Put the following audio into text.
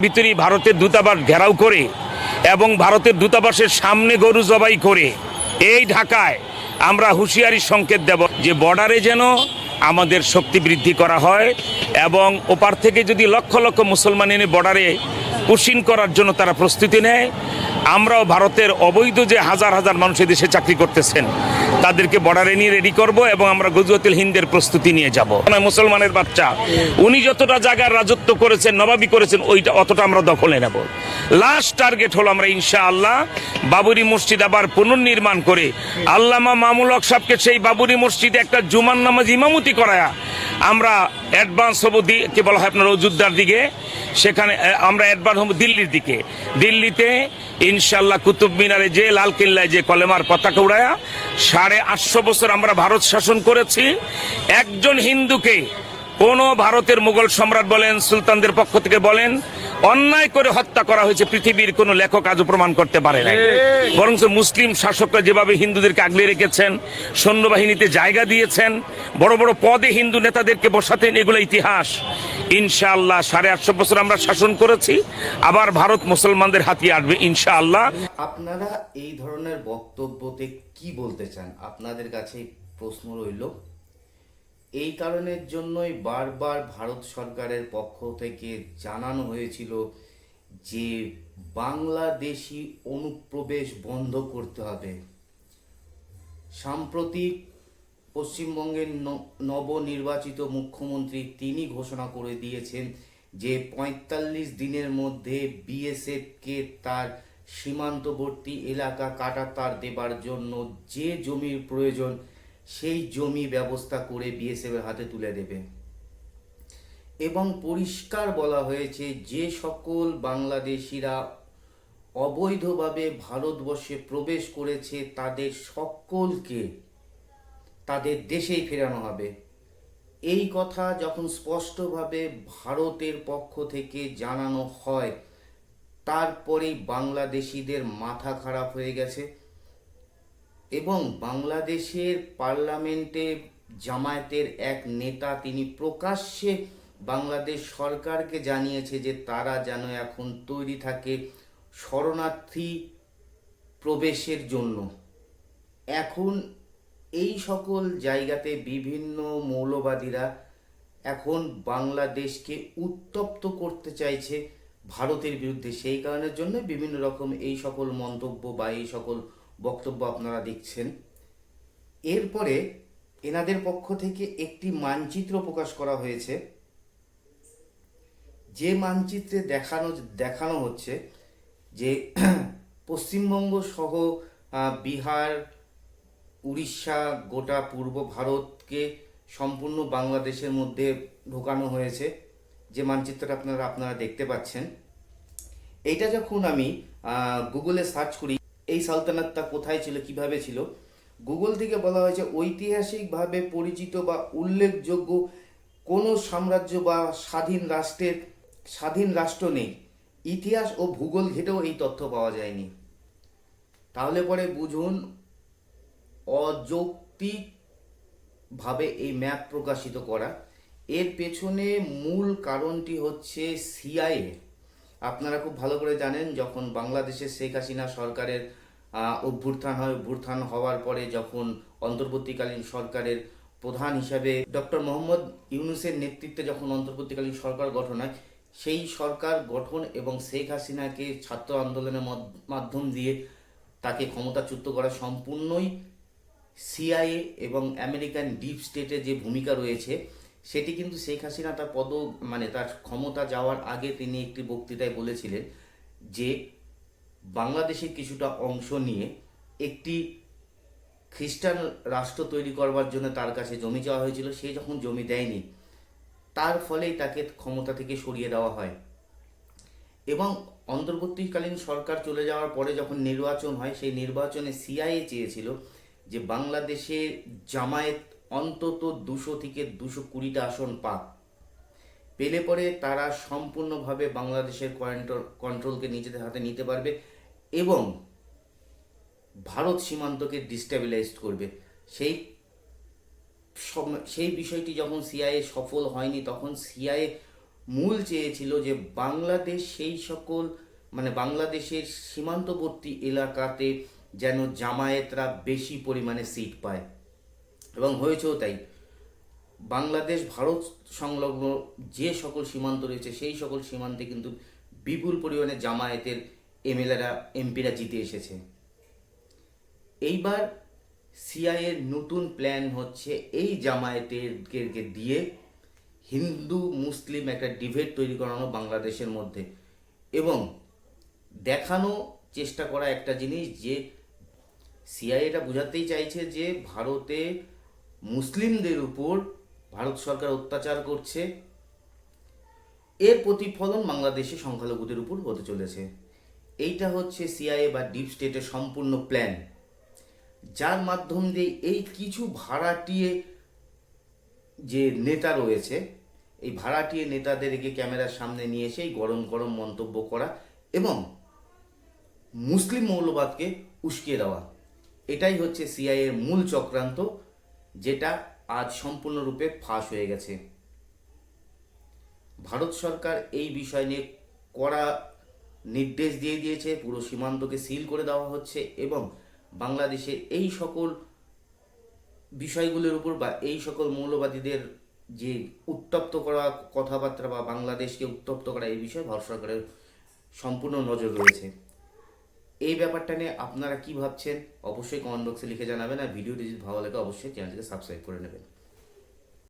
ভিতরে ভারতের দূতাবাস ঘেরাও করে এবং ভারতের দূতাবাসের সামনে গরু জবাই করে এই ঢাকায় আমরা হুঁশিয়ারি সংকেত দেব যে বর্ডারে যেন আমাদের শক্তি বৃদ্ধি করা হয় এবং ওপার থেকে যদি লক্ষ লক্ষ মুসলমান এনে বর্ডারে পুশিং করার জন্য তারা প্রস্তুতি নেয়, আমরাও ভারতের অবৈধ যে হাজার হাজার মানুষ দেশে চাকরি করতেছেন তাদেরকে বর্ডারে নিয়ে রেডি করব এবং আমরা গজওয়াতুল হিন্দের প্রস্তুতি নিয়ে যাব। মুসলমানের বাচ্চা উনি যতটা জায়গার রাজত্ব করেছেন, নবাবি করেছেন, ওইটা অতটা আমরা দখলে নেব। লাস্ট টার্গেট হলো আমরা ইনশাআল্লাহ বাবরি মসজিদ আবার পুনর্নির্মাণ করে আল্লামা মামুল হক সাহেবকে সেই বাবরি মসজিদে একটা জুমার নামাজ ইমামতি করায়া আমরা অ্যাডভান্স হব কি বলা হয় আপনার অযোধ্যার দিকে, সেখানে আমরা অ্যাডভান্স হব দিল্লির দিকে। দিল্লিতে ইনশাআল্লাহ কুতুব মিনারে যে লাল কেল্লায় যে কলেমার পতাকা উড়ায়া 850 বছর আমরা ভারত শাসন করেছি। একজন হিন্দুকে কোনো ভারতের মুঘল সম্রাট বলেন, সুলতানদের পক্ষ থেকে বলেন, অন্যায় করে হত্যা করা হয়েছে পৃথিবীর কোনো লেখক আজও প্রমাণ করতে পারে না। বরং মুসলিম শাসকরা যেভাবে হিন্দুদেরকে আগলে রেখেছেন, সৈন্যবাহিনীতে জায়গা দিয়েছেন, বড় বড় পদে হিন্দু নেতাদেরকে বসাতেন, এগুলো ইতিহাস। ইনশাআল্লাহ 850 বছর আমরা শাসন করেছি, আবার ভারত মুসলমানদের হাতিয়ে আসবে ইনশাআল্লাহ। আপনারা এই ধরনের বক্তব্যতে কি বলতে চান? আপনাদের কাছে প্রশ্ন রইল। এই কারণের জন্যই বারবার ভারত সরকারের পক্ষ থেকে জানানো হয়েছিল যে বাংলাদেশি অনুপ্রবেশ বন্ধ করতে হবে। সাম্প্রতিক পশ্চিমবঙ্গের নবনির্বাচিত মুখ্যমন্ত্রী তিনি ঘোষণা করে দিয়েছেন যে ৪৫ দিনের মধ্যে বিএসএফকে তার সীমান্তবর্তী এলাকা কাঁটাতার দেবার জন্য যে জমির প্রয়োজন সেই জমি ব্যবস্থা করে বিএসএফের হাতে তুলে দেবে। এবং পরিষ্কার বলা হয়েছে যে সকল বাংলাদেশিরা অবৈধভাবে ভারতবর্ষে প্রবেশ করেছে তাদের সকলকে তাদের দেশেই ফেরানো হবে। এই কথা যখন স্পষ্টভাবে ভারতের পক্ষ থেকে জানানো হয়, তারপরেই বাংলাদেশিদের মাথা খারাপ হয়ে গেছে এবং বাংলাদেশের পার্লামেন্টে জামায়াতের এক নেতা তিনি প্রকাশ্যে বাংলাদেশ সরকারকে জানিয়েছে যে তারা যেন এখন তৈরি থাকে শরণার্থী প্রবেশের জন্য। এখন এই সকল জায়গাতে বিভিন্ন মৌলবাদীরা এখন বাংলাদেশকে উত্তপ্ত করতে চাইছে ভারতের বিরুদ্ধে। সেই কারণের জন্য বিভিন্ন রকম এই সকল মন্তব্য বা এই সকল বক্তব্য আপনারা দেখছেন। এরপরে এনাদের পক্ষ থেকে একটি মানচিত্র প্রকাশ করা হয়েছে, যে মানচিত্রে দেখানো হচ্ছে যে পশ্চিমবঙ্গ সহ বিহার, উড়িষ্যা, গোটা পূর্ব ভারতকে সম্পূর্ণ বাংলাদেশের মধ্যে ঢোকানো হয়েছে। যে মানচিত্রটা আপনারা দেখতে পাচ্ছেন, এইটা যখন আমি গুগলে সার্চ করি এই সালতানাতটা কোথায় ছিল, কিভাবে ছিল, গুগল থেকে বলা হয়েছে ঐতিহাসিকভাবে পরিচিত বা উল্লেখযোগ্য কোনো সাম্রাজ্য বা স্বাধীন রাষ্ট্র নেই। ইতিহাস ও ভূগোল ঘেটেও এই তথ্য পাওয়া যায়নি। তাহলে পরে বুঝুন অযৌক্তিকভাবে এই ম্যাপ প্রকাশিত করা। এর পেছনে মূল কারণটি হচ্ছে সিআইএ। আপনারা খুব ভালো করে জানেন, যখন বাংলাদেশের শেখ হাসিনা সরকারের অভ্যুত্থান হয়, অভ্যুত্থান হওয়ার পরে যখন অন্তর্বর্তীকালীন সরকারের প্রধান হিসাবে ডক্টর মোহাম্মদ ইউনূসের নেতৃত্বে যখন অন্তর্বর্তীকালীন সরকার গঠন হয়, সেই সরকার গঠন এবং শেখ হাসিনাকে ছাত্র আন্দোলনের মাধ্যম দিয়ে তাকে ক্ষমতাচ্যুত করা সম্পূর্ণই সিআইএ এবং আমেরিকান ডিপ স্টেটের যে ভূমিকা রয়েছে সেটি কিন্তু শেখ হাসিনা তার তার ক্ষমতা যাওয়ার আগে তিনি একটি বক্তৃতায় বলেছিলেন যে বাংলাদেশের কিছুটা অংশ নিয়ে একটি খ্রিস্টান রাষ্ট্র তৈরি করবার জন্য তার কাছে জমি চাওয়া হয়েছিল। সে যখন জমি দেয়নি, তার ফলেই তাকে ক্ষমতা থেকে সরিয়ে দেওয়া হয় এবং অন্তর্বর্তীকালীন সরকার চলে যাওয়ার পরে যখন নির্বাচন হয়, সেই নির্বাচনে সিআইএ চেয়েছিল যে বাংলাদেশে জামায়াত অন্তত 200 থেকে 220টা আসন পাক। পেলে পরে তারা সম্পূর্ণভাবে বাংলাদেশের কন্ট্রোলকে নিজেদের হাতে নিতে পারবে এবং ভারত সীমান্তকে ডিস্টেবিলাইজ করবে। সেই বিষয়টি যখন সিআইএ সফল হয়নি, তখন সিআইএ মূল চেয়েছিল যে বাংলাদেশ সেই সকল মানে বাংলাদেশের সীমান্তবর্তী এলাকাতে যেন জামায়াতরা বেশি পরিমাণে সিট পায়, এবং হয়েছেও তাই। বাংলাদেশ ভারত সংলগ্ন যে সকল সীমান্ত রয়েছে সেই সকল সীমান্তে কিন্তু বিপুল পরিমাণে জামায়াতের এমএলএরা এমপিরা জিতে এসেছে। এইবার সিআইএর নতুন প্ল্যান হচ্ছে এই জামায়াতেরকে দিয়ে হিন্দু মুসলিম একটা ডিবেট তৈরি করানো বাংলাদেশের মধ্যে, এবং দেখানো চেষ্টা করা একটা জিনিস যে সিআইএটা বোঝাতেই চাইছে যে ভারতে মুসলিমদের উপর ভারত সরকার অত্যাচার করছে, এর প্রতিফলন বাংলাদেশে সংখ্যালঘুদের উপর হতে চলেছে। এইটা হচ্ছে সিআইএ বা ডিপ স্টেটের সম্পূর্ণ প্ল্যান, যার মাধ্যম দিয়ে এই কিছু ভাড়াটিয়ে যে নেতা রয়েছে এই ভাড়াটিয়ে নেতাদেরকে ক্যামেরার সামনে নিয়ে এসে গরম গরম মন্তব্য করা এবং মুসলিম মৌলবাদকে উস্কিয়ে দেওয়া, এটাই হচ্ছে সিআইএর মূল চক্রান্ত, যেটা আজ সম্পূর্ণরূপে ফাঁস হয়ে গেছে। ভারত সরকার এই বিষয় নিয়ে কড়া নির্দেশ দিয়ে দিয়েছে, পুরো সীমান্তকে সিল করে দেওয়া হচ্ছে, এবং বাংলাদেশের এই সকল বিষয়গুলোর উপর বা এই সকল মৌলবাদীদের যে উত্তপ্ত করা কথাবার্তা বা বাংলাদেশকে উত্তপ্ত করা, এই বিষয়ে ভারত সরকারের সম্পূর্ণ নজর রয়েছে। এই ব্যাপারটা নিয়ে আপনারা কি ভাবছেন অবশ্যই কমেন্ট বক্সে লিখে জানাবেন, আর ভিডিওটি যদি ভালো লাগে অবশ্যই চ্যানেলটিকে সাবস্ক্রাইব করে নেবেন।